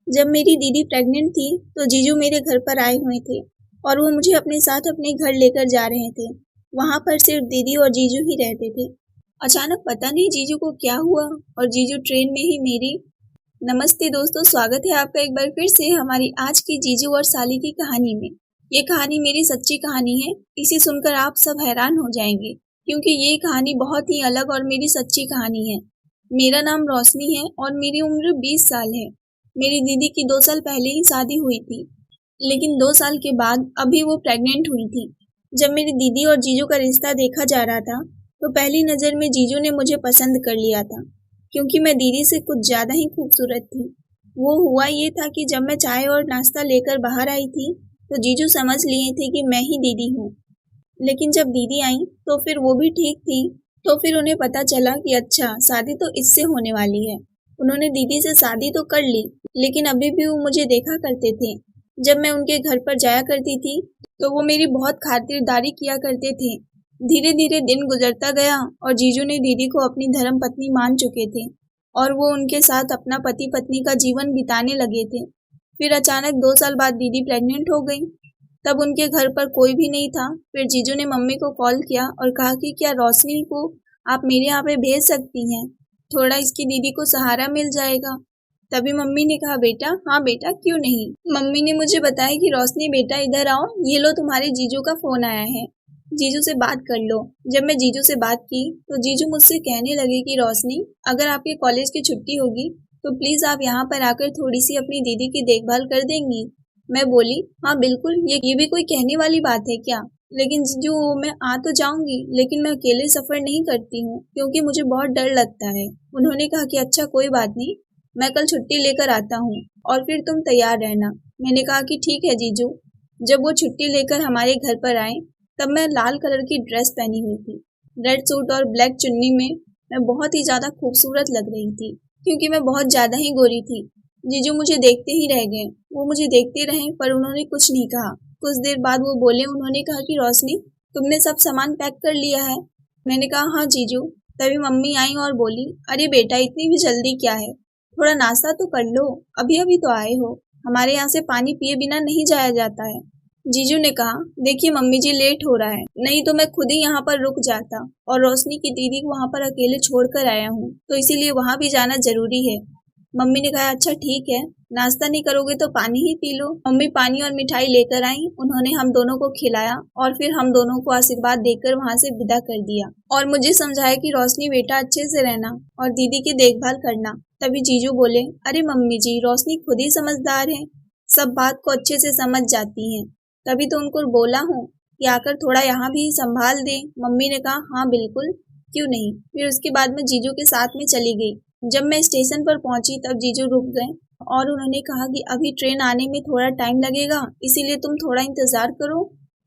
जब मेरी दीदी प्रेग्नेंट थी तो जीजू मेरे घर पर आए हुए थे और वो मुझे अपने साथ अपने घर लेकर जा रहे थे। वहाँ पर सिर्फ दीदी और जीजू ही रहते थे। अचानक पता नहीं जीजू को क्या हुआ और जीजू ट्रेन में ही मेरी। नमस्ते दोस्तों, स्वागत है आपका एक बार फिर से हमारी आज की जीजू और साली की कहानी में। ये कहानी मेरी सच्ची कहानी है। इसे सुनकर आप सब हैरान हो जाएंगे क्योंकि ये कहानी बहुत ही अलग और मेरी सच्ची कहानी है। मेरा नाम रोशनी है और मेरी उम्र 20 साल है। मेरी दीदी की 2 साल पहले ही शादी हुई थी, लेकिन 2 साल के बाद अभी वो प्रेग्नेंट हुई थी। जब मेरी दीदी और जीजू का रिश्ता देखा जा रहा था तो पहली नज़र में जीजू ने मुझे पसंद कर लिया था क्योंकि मैं दीदी से कुछ ज़्यादा ही खूबसूरत थी। वो हुआ ये था कि जब मैं चाय और नाश्ता लेकर बाहर आई थी तो जीजू समझ लिए थे कि मैं ही दीदी हूँ। लेकिन जब दीदी आई तो फिर वो भी ठीक थी। तो फिर उन्हें पता चला कि अच्छा, शादी तो इससे होने वाली है। उन्होंने दीदी से शादी तो कर ली, लेकिन अभी भी वो मुझे देखा करते थे। जब मैं उनके घर पर जाया करती थी तो वो मेरी बहुत खातिरदारी किया करते थे। धीरे धीरे दिन गुजरता गया और जीजू ने दीदी को अपनी धर्म पत्नी मान चुके थे और वो उनके साथ अपना पति पत्नी का जीवन बिताने लगे थे। फिर अचानक 2 साल बाद दीदी प्रेग्नेंट हो गई। तब उनके घर पर कोई भी नहीं था। फिर जीजू ने मम्मी को कॉल किया और कहा कि क्या रोशनी को आप मेरे यहाँ पे भेज सकती हैं, थोड़ा इसकी दीदी को सहारा मिल जाएगा। तभी मम्मी ने कहा बेटा, हाँ बेटा, क्यों नहीं। मम्मी ने मुझे बताया कि रोशनी बेटा इधर आओ, ये लो तुम्हारे जीजू का फोन आया है, जीजू से बात कर लो। जब मैं जीजू से बात की तो जीजू मुझसे कहने लगे कि रोशनी, अगर आपके कॉलेज की छुट्टी होगी तो प्लीज आप यहाँ पर आकर थोड़ी सी अपनी दीदी की देखभाल कर देंगी। मैं बोली हाँ बिल्कुल, ये भी कोई कहने वाली बात है क्या। लेकिन जीजू, मैं आ तो जाऊंगी लेकिन मैं अकेले सफर नहीं करती हूँ क्योंकि मुझे बहुत डर लगता है। उन्होंने कहा कि अच्छा कोई बात नहीं, मैं कल छुट्टी लेकर आता हूँ और फिर तुम तैयार रहना। मैंने कहा कि ठीक है जीजू। जब वो छुट्टी लेकर हमारे घर पर आए तब मैं लाल कलर की ड्रेस पहनी हुई थी। रेड सूट और ब्लैक चुन्नी में मैं बहुत ही ज्यादा खूबसूरत लग रही थी क्योंकि मैं बहुत ज्यादा ही गोरी थी। जीजू मुझे देखते ही रह गए। वो मुझे देखते रहे पर उन्होंने कुछ नहीं कहा। कुछ देर बाद वो बोले, उन्होंने कहा कि रोशनी, तुमने सब सामान पैक कर लिया है। मैंने कहा हाँ जीजू। तभी मम्मी आई और बोली, अरे बेटा, इतनी भी जल्दी क्या है, थोड़ा नाश्ता तो कर लो, अभी अभी तो आए हो, हमारे यहाँ से पानी पिए बिना नहीं जाया जाता है। जीजू ने कहा, देखिए मम्मी जी, लेट हो रहा है, नहीं तो मैं खुद ही यहाँ पर रुक जाता और रोशनी की दीदी को वहाँ पर अकेले छोड़कर आया हूँ तो इसीलिए वहाँ भी जाना जरूरी है। मम्मी ने कहा अच्छा ठीक है, नाश्ता नहीं करोगे तो पानी ही पी लो। मम्मी पानी और मिठाई लेकर आई। उन्होंने हम दोनों को खिलाया और फिर हम दोनों को आशीर्वाद देकर वहाँ से विदा कर दिया और मुझे समझाया कि रोशनी बेटा, अच्छे से रहना और दीदी की देखभाल करना। तभी जीजू बोले, अरे मम्मी जी, रोशनी खुद ही समझदार है, सब बात को अच्छे से समझ जाती है, तभी तो उनको बोला हूँ कि आकर थोड़ा यहाँ भी संभाल दे। मम्मी ने कहा हाँ बिल्कुल, क्यों नहीं। फिर उसके बाद मैं जीजू के साथ में चली गई। जब मैं स्टेशन पर पहुंची तब जीजू रुक गए और उन्होंने कहा कि अभी ट्रेन आने में थोड़ा टाइम लगेगा, इसीलिए तुम थोड़ा इंतजार करो,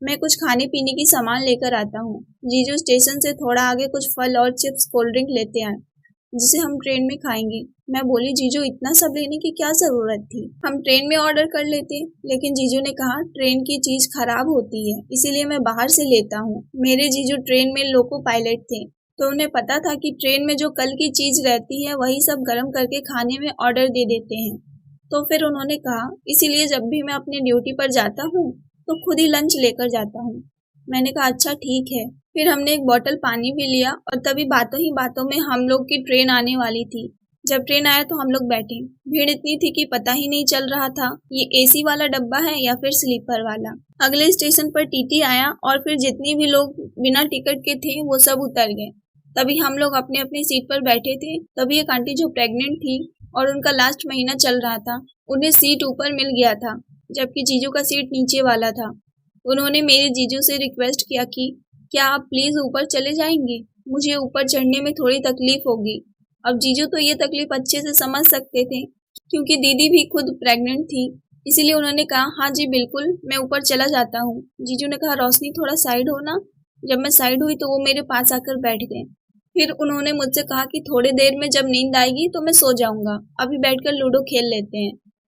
मैं कुछ खाने पीने की सामान लेकर आता हूँ। जीजू स्टेशन से थोड़ा आगे कुछ फल और चिप्स, कोल्ड ड्रिंक लेते आए जिसे हम ट्रेन में खाएंगे। मैं बोली, जीजू इतना सब लेने की क्या जरूरत थी, हम ट्रेन में ऑर्डर कर लेते। लेकिन जीजू ने कहा ट्रेन की चीज खराब होती है, इसीलिए मैं बाहर से लेता हूँ। मेरे जीजू ट्रेन में लोको पायलट थे तो उन्हें पता था कि ट्रेन में जो कल की चीज रहती है वही सब गर्म करके खाने में ऑर्डर दे देते हैं। तो फिर उन्होंने कहा इसीलिए जब भी मैं अपनी ड्यूटी पर जाता हूँ तो खुद ही लंच लेकर जाता हूँ। मैंने कहा अच्छा ठीक है। फिर हमने एक बोतल पानी भी लिया और तभी बातों ही बातों में हम लोग की ट्रेन आने वाली थी। जब ट्रेन आया तो हम लोग बैठे। भीड़ इतनी थी कि पता ही नहीं चल रहा था ये एसी वाला डब्बा है या फिर स्लीपर वाला। अगले स्टेशन पर टीटी आया और फिर जितनी भी लोग बिना टिकट के थे वो सब उतर गए। तभी हम लोग अपने अपनी सीट पर बैठे थे। तभी एक आंटी जो प्रेग्नेंट थी और उनका लास्ट महीना चल रहा था, उन्हें सीट ऊपर मिल गया था जबकि जीजू का सीट नीचे वाला था। उन्होंने मेरे जीजू से रिक्वेस्ट किया कि क्या आप प्लीज ऊपर चले जाएंगे, मुझे ऊपर चढ़ने में थोड़ी तकलीफ होगी। अब जीजू तो ये तकलीफ अच्छे से समझ सकते थे क्योंकि दीदी भी खुद प्रेग्नेंट थी, इसीलिए उन्होंने कहा हाँ जी बिल्कुल, मैं ऊपर चला जाता हूँ। जीजू ने कहा रोशनी थोड़ा साइड हो ना। जब मैं साइड हुई तो वो मेरे पास आकर बैठ गए। फिर उन्होंने मुझसे कहा कि थोड़ी देर में जब नींद आएगी तो मैं सो जाऊंगा, अभी बैठकर लूडो खेल लेते हैं।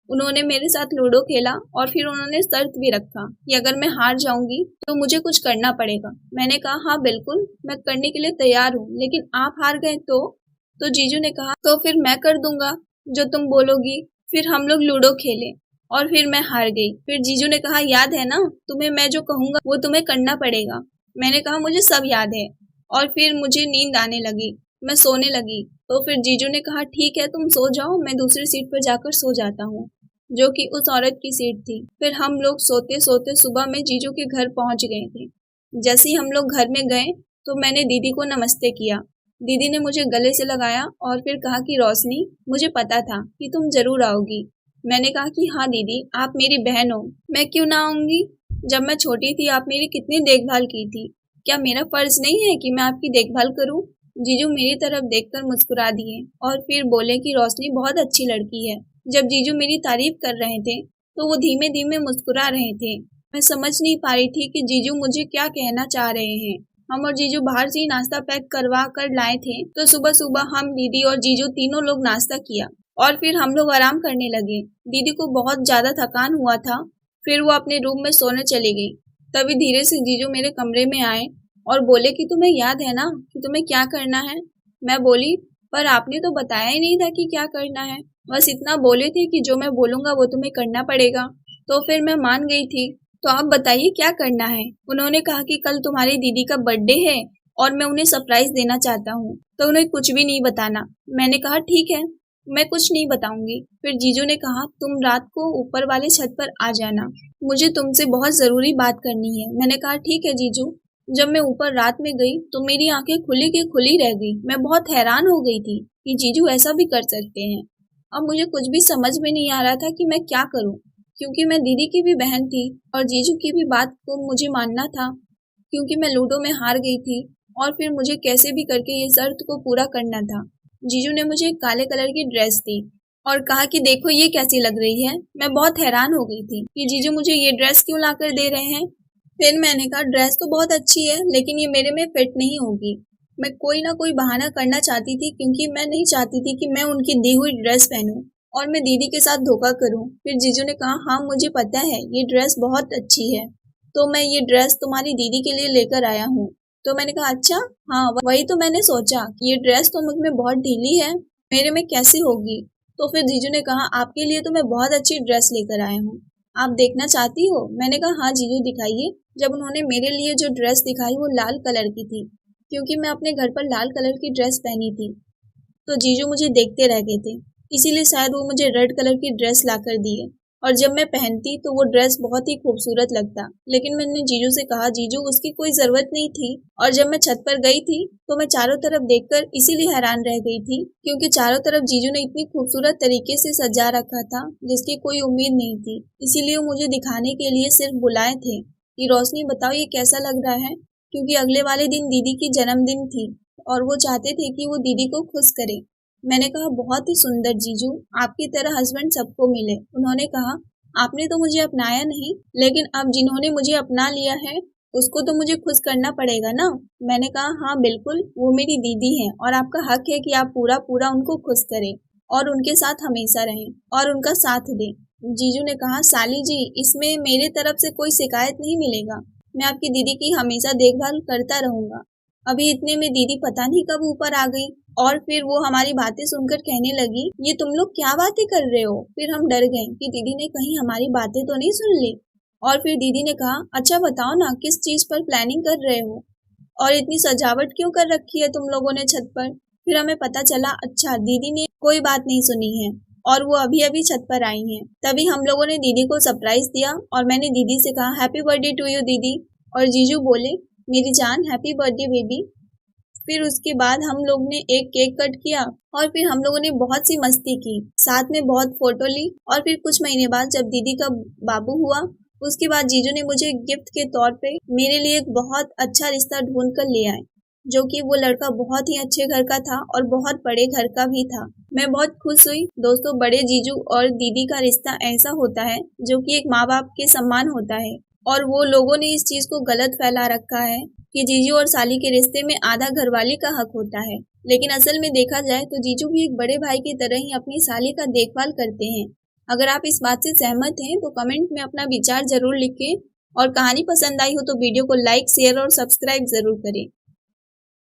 उन्होंने मेरे साथ लूडो खेला और फिर उन्होंने शर्त भी रखा कि अगर मैं हार जाऊंगी तो मुझे कुछ करना पड़ेगा। मैंने कहा हाँ बिल्कुल, मैं करने के लिए तैयार हूँ, लेकिन आप हार गए तो जीजू ने कहा तो फिर मैं कर दूंगा जो तुम बोलोगी। फिर हम लोग लूडो खेले और फिर मैं हार गई। फिर जीजू ने कहा याद है ना, तुम्हें मैं जो कहूँगा वो तुम्हें करना पड़ेगा। मैंने कहा मुझे सब याद है। और फिर मुझे नींद आने लगी, मैं सोने लगी। तो फिर जीजू ने कहा ठीक है तुम सो जाओ, मैं दूसरी सीट पर जाकर सो जाता हूँ, जो कि उस औरत की सीट थी। फिर हम लोग सोते सोते सुबह में जीजू के घर पहुँच गए थे। जैसे ही हम लोग घर में गए तो मैंने दीदी को नमस्ते किया। दीदी ने मुझे गले से लगाया और फिर कहा कि रोशनी, मुझे पता था कि तुम जरूर आओगी। मैंने कहा कि हाँ दीदी, आप मेरी बहन हो, मैं क्यों ना आऊंगी। जब मैं छोटी थी आप मेरी कितनी देखभाल की थी, क्या मेरा फर्ज नहीं है कि मैं आपकी देखभाल करूं। जीजू मेरी तरफ देखकर मुस्कुरा दिए और फिर बोले कि रोशनी बहुत अच्छी लड़की है। जब जीजू मेरी तारीफ कर रहे थे तो वो धीमे धीमे मुस्कुरा रहे थे। मैं समझ नहीं पा रही थी कि जीजू मुझे क्या कहना चाह रहे हैं। हम और जीजू बाहर से ही नाश्ता पैक करवा कर लाए थे, तो सुबह सुबह हम, दीदी और जीजू तीनों लोग नाश्ता किया और फिर हम लोग आराम करने लगे। दीदी को बहुत ज्यादा थकान हुआ था, फिर वो अपने रूम में सोने चली गई। तभी धीरे से जीजू मेरे कमरे में आए और बोले कि तुम्हें याद है ना कि तुम्हें क्या करना है। मैं बोली पर आपने तो बताया ही नहीं था कि क्या करना है, बस इतना बोले थे कि जो मैं बोलूंगा वो तुम्हें करना पड़ेगा। तो फिर मैं मान गई थी। तो आप बताइए क्या करना है। उन्होंने कहा कि कल तुम्हारी दीदी का बर्थडे है और मैं उन्हें सरप्राइज देना चाहता हूँ, तो उन्हें कुछ भी नहीं बताना। मैंने कहा ठीक है, मैं कुछ नहीं बताऊंगी। फिर जीजू ने कहा तुम रात को ऊपर वाले छत पर आ जाना, मुझे तुमसे बहुत जरूरी बात करनी है। मैंने कहा ठीक है जीजू। जब मैं ऊपर रात में गई तो मेरी आंखें खुली की खुली रह गई। मैं बहुत हैरान हो गई थी कि जीजू ऐसा भी कर सकते हैं। अब मुझे कुछ भी समझ में नहीं आ रहा था कि मैं क्या करूं, क्योंकि मैं दीदी की भी बहन थी और जीजू की भी बात को मुझे मानना था, क्योंकि मैं लूडो में हार गई थी और फिर मुझे कैसे भी करके ये शर्त को पूरा करना था। जीजू ने मुझे काले कलर की ड्रेस दी और कहा कि देखो ये कैसी लग रही है। मैं बहुत हैरान हो गई थी कि जीजू मुझे ये ड्रेस क्यों लाकर दे रहे हैं। फिर मैंने कहा ड्रेस तो बहुत अच्छी है लेकिन ये मेरे में फिट नहीं होगी। मैं कोई ना कोई बहाना करना चाहती थी, क्योंकि मैं नहीं चाहती थी कि मैं उनकी दी हुई ड्रेस पहनूं और मैं दीदी के साथ धोखा करूं। फिर जीजू ने कहा हाँ मुझे पता है ये ड्रेस बहुत अच्छी है, तो मैं ये ड्रेस तुम्हारी दीदी के लिए लेकर आया हूँ। तो मैंने कहा अच्छा, हाँ वही तो मैंने सोचा कि ये ड्रेस तो मुझ में बहुत ढीली है, मेरे में कैसे होगी। तो फिर जीजू ने कहा आपके लिए तो मैं बहुत अच्छी ड्रेस लेकर आया हूँ, आप देखना चाहती हो। मैंने कहा हाँ जीजू दिखाइए। जब उन्होंने मेरे लिए जो ड्रेस दिखाई वो लाल कलर की थी, क्योंकि मैं अपने घर पर लाल कलर की ड्रेस पहनी थी। तो जीजू मुझे देखते रह गए थे, इसीलिए शायद वो मुझे रेड कलर की ड्रेस लाकर दिए और जब मैं पहनती तो वो ड्रेस बहुत ही खूबसूरत लगता। लेकिन मैंने जीजू से कहा जीजू उसकी कोई जरूरत नहीं थी। और जब मैं छत पर गई थी तो मैं चारों तरफ देखकर इसीलिए हैरान रह गई थी, क्योंकि चारों तरफ जीजू ने इतनी खूबसूरत तरीके से सजा रखा था जिसकी कोई उम्मीद नहीं थी। इसीलिए वो मुझे दिखाने के लिए सिर्फ बुलाए थे कि रोशनी बताओ ये कैसा लग रहा है, क्योंकि अगले वाले दिन दीदी की जन्मदिन थी और वो चाहते थे कि वो दीदी को खुश करे। मैंने कहा बहुत ही सुंदर जीजू, आपकी तरह हस्बैंड सबको मिले। उन्होंने कहा आपने तो मुझे अपनाया नहीं, लेकिन अब जिन्होंने मुझे अपना लिया है उसको तो मुझे खुश करना पड़ेगा ना। मैंने कहा हाँ बिल्कुल, वो मेरी दीदी है और आपका हक है कि आप पूरा पूरा उनको खुश करें और उनके साथ हमेशा रहें और उनका साथ दें। जीजू ने कहा साली जी, इसमें मेरे तरफ से कोई शिकायत नहीं मिलेगा, मैं आपकी दीदी की हमेशा देखभाल करता रहूंगा। अभी इतने में दीदी पता नहीं कब ऊपर आ गई और फिर वो हमारी बातें सुनकर कहने लगी ये तुम लोग क्या बातें कर रहे हो। फिर हम डर गए कि दीदी ने कहीं हमारी बातें तो नहीं सुन ली। और फिर दीदी ने कहा अच्छा बताओ ना किस चीज पर प्लानिंग कर रहे हो और इतनी सजावट क्यों कर रखी है तुम लोगों ने छत पर। फिर हमें पता चला अच्छा दीदी ने कोई बात नहीं सुनी है और वो अभी अभी छत पर आई हैं। तभी हम लोगों ने दीदी को सरप्राइज दिया और मैंने दीदी से कहा हैप्पी बर्थडे टू यू दीदी, और जीजू बोले मेरी जान हैप्पी बर्थडे बेबी। फिर उसके बाद हम लोग ने एक केक कट किया और फिर हम लोगों ने बहुत सी मस्ती की, साथ में बहुत फोटो ली। और फिर कुछ महीने बाद जब दीदी का बाबू हुआ उसके बाद जीजू ने मुझे गिफ्ट के तौर पे मेरे लिए एक बहुत अच्छा रिश्ता ढूंढ कर ले आए, जो कि वो लड़का बहुत ही अच्छे घर का था और बहुत बड़े घर का भी था। मैं बहुत खुश हुई। दोस्तों, बड़े जीजू और दीदी का रिश्ता ऐसा होता है जो कि एक माँ बाप के समान होता है, और वो लोगों ने इस चीज को गलत फैला रखा है कि जीजू और साली के रिश्ते में आधा घरवाली का हक होता है। लेकिन असल में देखा जाए तो जीजू भी एक बड़े भाई की तरह ही अपनी साली का देखभाल करते हैं। अगर आप इस बात से सहमत हैं तो कमेंट में अपना विचार जरूर लिखें, और कहानी पसंद आई हो तो वीडियो को लाइक, शेयर और सब्सक्राइब जरूर करें।